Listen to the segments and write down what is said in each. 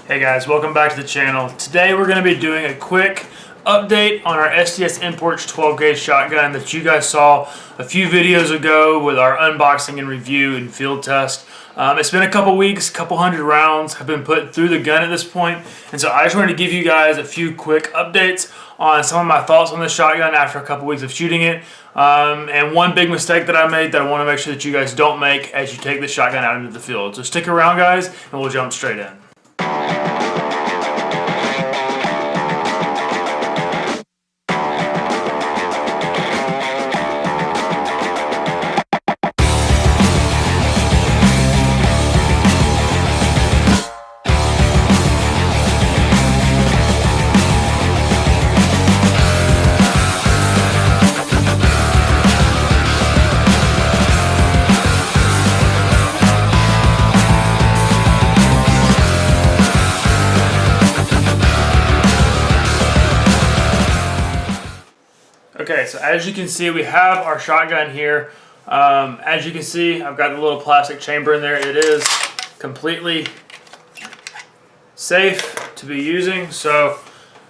Hey guys, welcome back to the channel. Today we're going to be doing a quick update on our SDS Imports 12 gauge shotgun that you guys saw a few videos ago with our unboxing and review and field test. It's been a couple weeks, couple hundred rounds have been put through the gun at this point, and so I just wanted to give you guys a few quick updates on some of my thoughts on this shotgun after a couple weeks of shooting it, and one big mistake that I made that I want to make sure that you guys don't make as you take this shotgun out into the field. So stick around guys and we'll jump straight in. Okay, so as you can see, we have our shotgun here. As you can see, I've got the little plastic chamber in there. It is completely safe to be using, so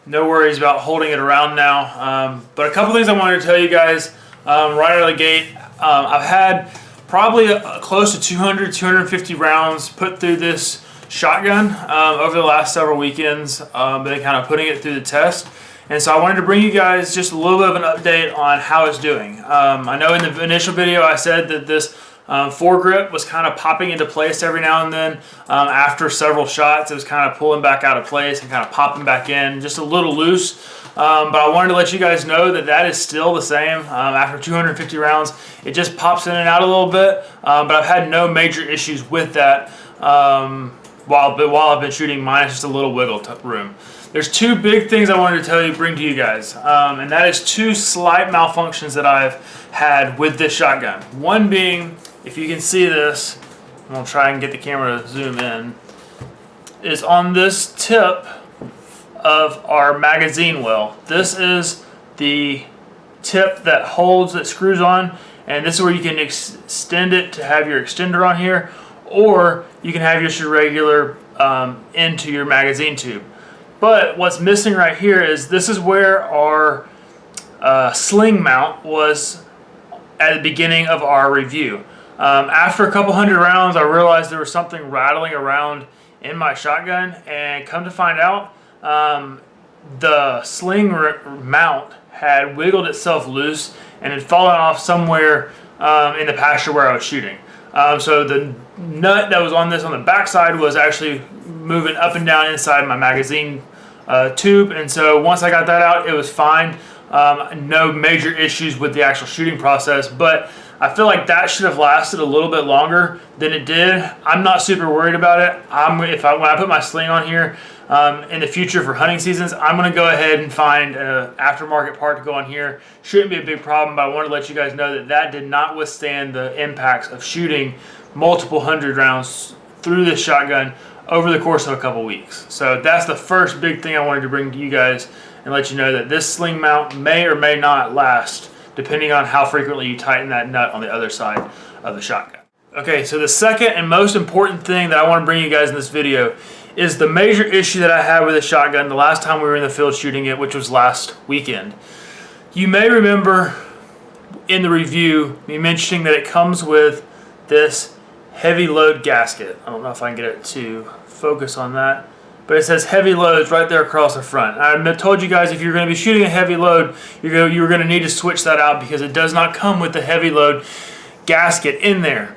no worries about holding it around now. But a couple things I wanted to tell you guys right out of the gate. I've had probably close to 200, 250 rounds put through this shotgun over the last several weekends. Been kind of putting it through the test. And so I wanted to bring you guys just a little bit of an update on how it's doing. I know in the initial video I said that this foregrip was kind of popping into place every now and then. After several shots, it was kind of pulling back out of place and kind of popping back in, just a little loose. But I wanted to let you guys know that that is still the same. After 250 rounds, it just pops in and out a little bit. But I've had no major issues with that while I've been shooting, minus just a little wiggle room. There's two big things I wanted to bring to you guys, and that is two slight malfunctions that I've had with this shotgun. One being, if you can see this, I'm going to try and get the camera to zoom in, is on this tip of our magazine well. This is the tip that screws on, and this is where you can extend it to have your extender on here, or you can have just your regular into your magazine tube. But what's missing right here is this is where our sling mount was at the beginning of our review. After a couple hundred rounds, I realized there was something rattling around in my shotgun, and come to find out, the sling mount had wiggled itself loose and had fallen off somewhere in the pasture where I was shooting. So the nut that was on the backside was actually moving up and down inside my magazine tube, and so once I got that out, it was fine. No major issues with the actual shooting process, but I feel like that should have lasted a little bit longer than it did. I'm not super worried about it. When I put my sling on here in the future for hunting seasons, I'm going to go ahead and find an aftermarket part to go on here. Shouldn't be a big problem, but I wanted to let you guys know that that did not withstand the impacts of shooting multiple hundred rounds through this shotgun over the course of a couple weeks. So that's the first big thing I wanted to bring to you guys and let you know that this sling mount may or may not last depending on how frequently you tighten that nut on the other side of the shotgun. Okay, so the second and most important thing that I want to bring you guys in this video is the major issue that I had with the shotgun the last time we were in the field shooting it, which was last weekend. You may remember in the review me mentioning that it comes with this heavy load gasket. I don't know if I can get it to focus on that, but it says heavy loads right there across the front. I told you guys if you're going to be shooting a heavy load, you're going to need to switch that out because it does not come with the heavy load gasket in there.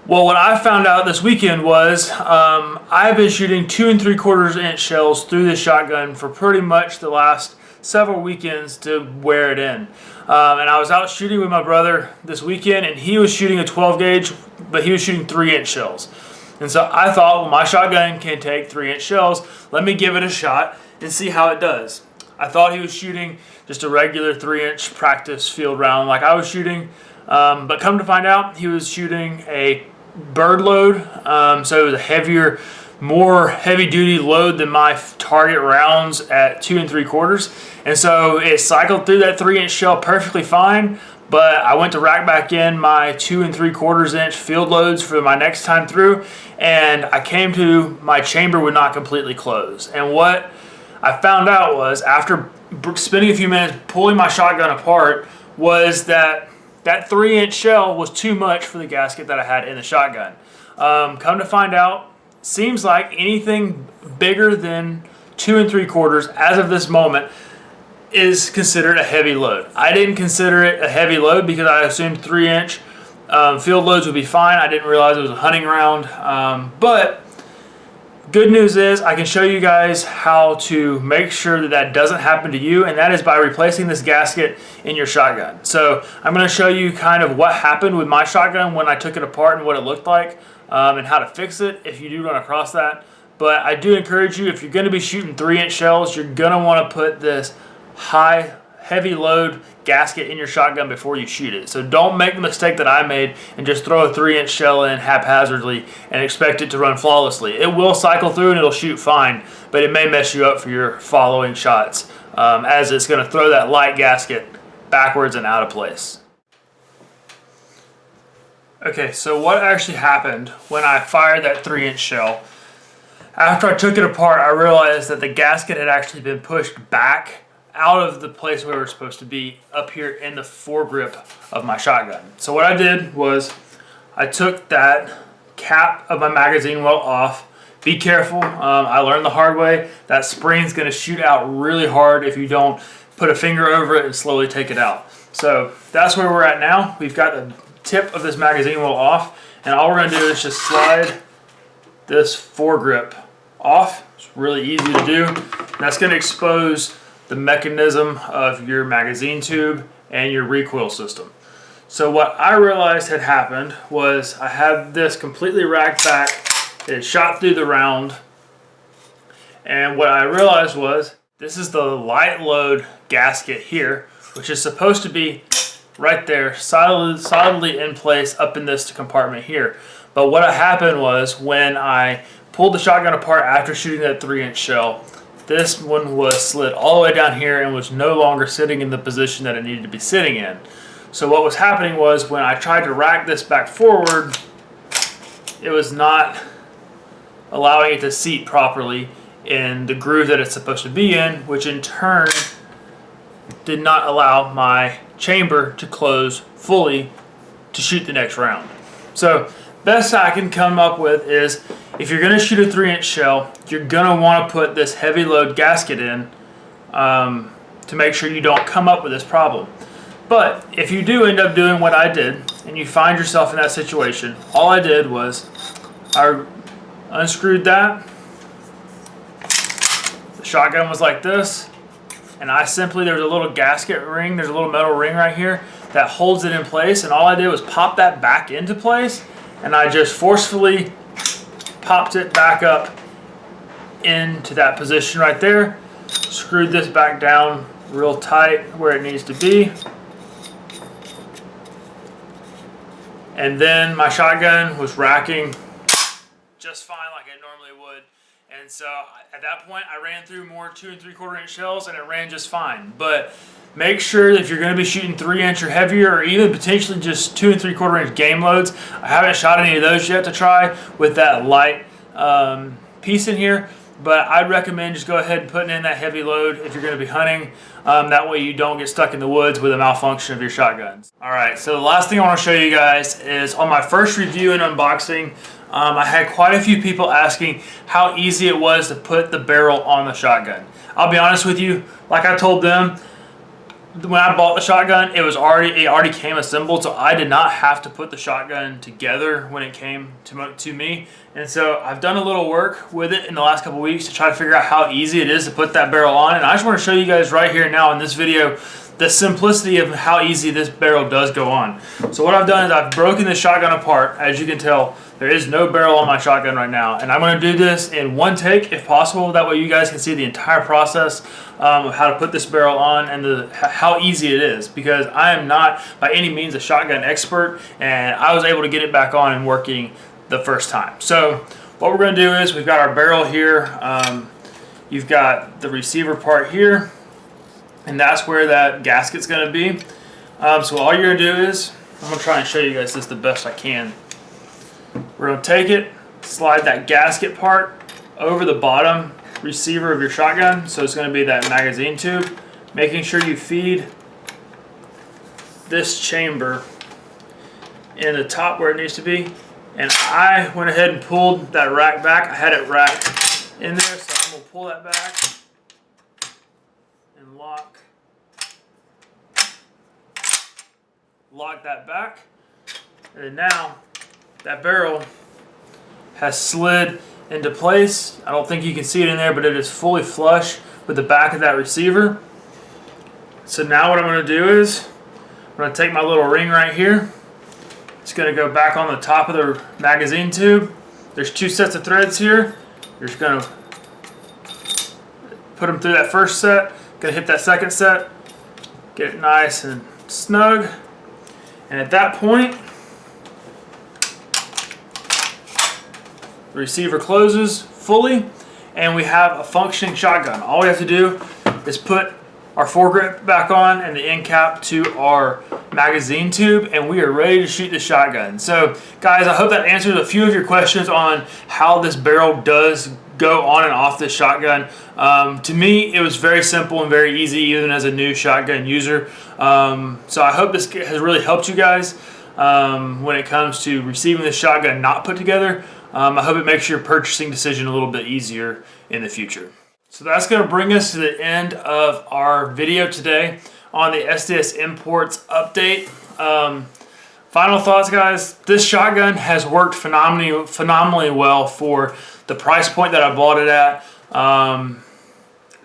Well, what I found out this weekend was I've been shooting 2 3/4 inch shells through this shotgun for pretty much the last several weekends to wear it in. And I was out shooting with my brother this weekend, and he was shooting a 12 gauge, but he was shooting 3-inch shells. And so I thought, well, my shotgun can take 3-inch shells. Let me give it a shot and see how it does. I thought he was shooting just a regular 3-inch practice field round like I was shooting, but come to find out, he was shooting a bird load, so it was a heavier, more heavy-duty load than my target rounds at 2 3/4, and so it cycled through that 3-inch shell perfectly fine. but I went to rack back in my 2 3/4 inch field loads for my next time through, and I came to my chamber would not completely close. And what I found out was, after spending a few minutes pulling my shotgun apart, was that that 3-inch shell was too much for the gasket that I had in the shotgun. Come to find out, seems like anything bigger than 2 3/4 as of this moment is considered a heavy load. I didn't consider it a heavy load because I assumed 3-inch field loads would be fine. I didn't realize it was a hunting round. But good news is I can show you guys how to make sure that that doesn't happen to you, and that is by replacing this gasket in your shotgun. So I'm going to show you kind of what happened with my shotgun when I took it apart and what it looked like, and how to fix it if you do run across that. But I do encourage you, if you're going to be shooting 3-inch shells, you're going to want to put this heavy load gasket in your shotgun before you shoot it. So don't make the mistake that I made and just throw a 3-inch shell in haphazardly and expect it to run flawlessly. It will cycle through and it'll shoot fine, but it may mess you up for your following shots, as it's going to throw that light gasket backwards and out of place. Okay, so what actually happened when I fired that 3-inch shell? After I took it apart, I realized that the gasket had actually been pushed back out of the place where it was supposed to be, up here in the foregrip of my shotgun. So what I did was I took that cap of my magazine well off. Be careful. I learned the hard way. That spring's going to shoot out really hard if you don't put a finger over it and slowly take it out. So that's where we're at now. We've got the tip of this magazine well off, and all we're going to do is just slide this foregrip off. It's really easy to do. And that's going to expose the mechanism of your magazine tube and your recoil system. So what I realized had happened was I had this completely racked back. It shot through the round, and what I realized was this is the light load gasket here, which is supposed to be right there, solidly in place up in this compartment here. But what happened was, when I pulled the shotgun apart after shooting that 3-inch shell, this one was slid all the way down here and was no longer sitting in the position that it needed to be sitting in. So what was happening was, when I tried to rack this back forward, it was not allowing it to seat properly in the groove that it's supposed to be in, which in turn did not allow my chamber to close fully to shoot the next round. So best I can come up with is, if you're going to shoot a 3-inch shell, you're going to want to put this heavy load gasket in to make sure you don't come up with this problem. But if you do end up doing what I did and you find yourself in that situation, all I did was I unscrewed that. The shotgun was like this, and I simply, there's a little gasket ring, there's a little metal ring right here that holds it in place, and all I did was pop that back into place, and I just forcefully popped it back up into that position right there, screwed this back down real tight where it needs to be, and then my shotgun was racking just fine like it normally would. And so at that point I ran through more 2 3/4 inch shells and it ran just fine. But make sure that if you're going to be shooting 3-inch or heavier, or even potentially just 2 3/4 inch game loads, I haven't shot any of those yet to try with that light piece in here, but I'd recommend just go ahead and putting in that heavy load if you're going to be hunting. That way you don't get stuck in the woods with a malfunction of your shotguns. Alright, so the last thing I want to show you guys is, on my first review and unboxing, I had quite a few people asking how easy it was to put the barrel on the shotgun. I'll be honest with you, like I told them, when I bought the shotgun, it already came assembled, so I did not have to put the shotgun together when it came to me. And so I've done a little work with it in the last couple weeks to try to figure out how easy it is to put that barrel on. And I just want to show you guys right here now in this video the simplicity of how easy this barrel does go on. So what I've done is I've broken the shotgun apart. As you can tell, there is no barrel on my shotgun right now, and I'm going to do this in one take if possible. That way you guys can see the entire process of how to put this barrel on and how easy it is, because I am not by any means a shotgun expert, and I was able to get it back on and working the first time. So what we're going to do is, we've got our barrel here, you've got the receiver part here, and that's where that gasket's going to be. So all you're going to do is, I'm going to try and show you guys this the best I can. We're going to take it, slide that gasket part over the bottom receiver of your shotgun. So it's going to be that magazine tube. Making sure you feed this chamber in the top where it needs to be. And I went ahead and pulled that rack back. I had it racked in there, so I'm going to pull that back and lock that back. And now that barrel has slid into place. I don't think you can see it in there, but it is fully flush with the back of that receiver. So now what I'm going to do is I'm going to take my little ring right here. It's going to go back on the top of the magazine tube. There's 2 sets of threads here. You're just going to put them through that first set. Going to hit that second set. Get it nice and snug. And at that point, the receiver closes fully and we have a functioning shotgun. All we have to do is put our foregrip back on and the end cap to our magazine tube, and we are ready to shoot the shotgun. So guys, I hope that answers a few of your questions on how this barrel does go on and off this shotgun. To me, it was very simple and very easy, even as a new shotgun user. So I hope this has really helped you guys when it comes to receiving the shotgun not put together. I hope it makes your purchasing decision a little bit easier in the future. So that's going to bring us to the end of our video today on the SDS Imports update. Final thoughts, guys. This shotgun has worked phenomenally well for the price point that I bought it at.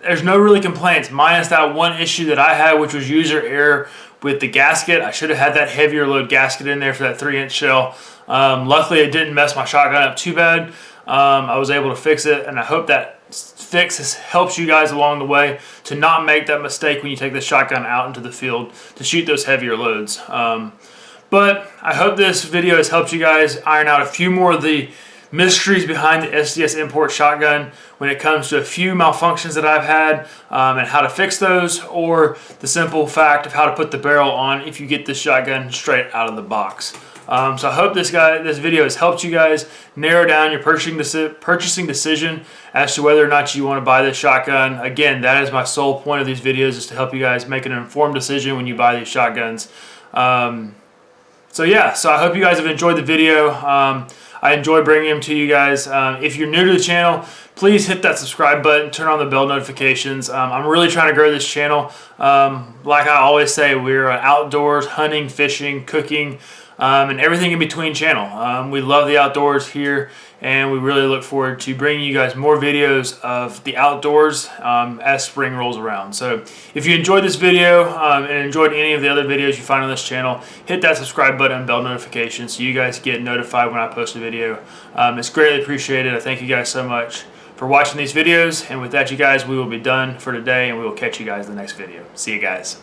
There's no really complaints, minus that one issue that I had, which was user error with the gasket. I should have had that heavier load gasket in there for that 3-inch shell. Luckily, it didn't mess my shotgun up too bad. I was able to fix it, and I hope that fix helps you guys along the way to not make that mistake when you take the shotgun out into the field to shoot those heavier loads. But I hope this video has helped you guys iron out a few more of the mysteries behind the SDS Import shotgun when it comes to a few malfunctions that I've had and how to fix those, or the simple fact of how to put the barrel on if you get this shotgun straight out of the box. So I hope this video has helped you guys narrow down your purchasing decision as to whether or not you want to buy this shotgun. Again, that is my sole point of these videos, is to help you guys make an informed decision when you buy these shotguns. So yeah, so I hope you guys have enjoyed the video. I enjoy bringing them to you guys. If you're new to the channel, please hit that subscribe button, turn on the bell notifications. I'm really trying to grow this channel. Like I always say, we're an outdoors, hunting, fishing, cooking, and everything in between channel. We love the outdoors here, and we really look forward to bringing you guys more videos of the outdoors as spring rolls around. So if you enjoyed this video and enjoyed any of the other videos you find on this channel, hit that subscribe button and bell notification so you guys get notified when I post a video. It's greatly appreciated. I thank you guys so much for watching these videos, and with that, you guys, we will be done for today, and we will catch you guys in the next video. See you guys.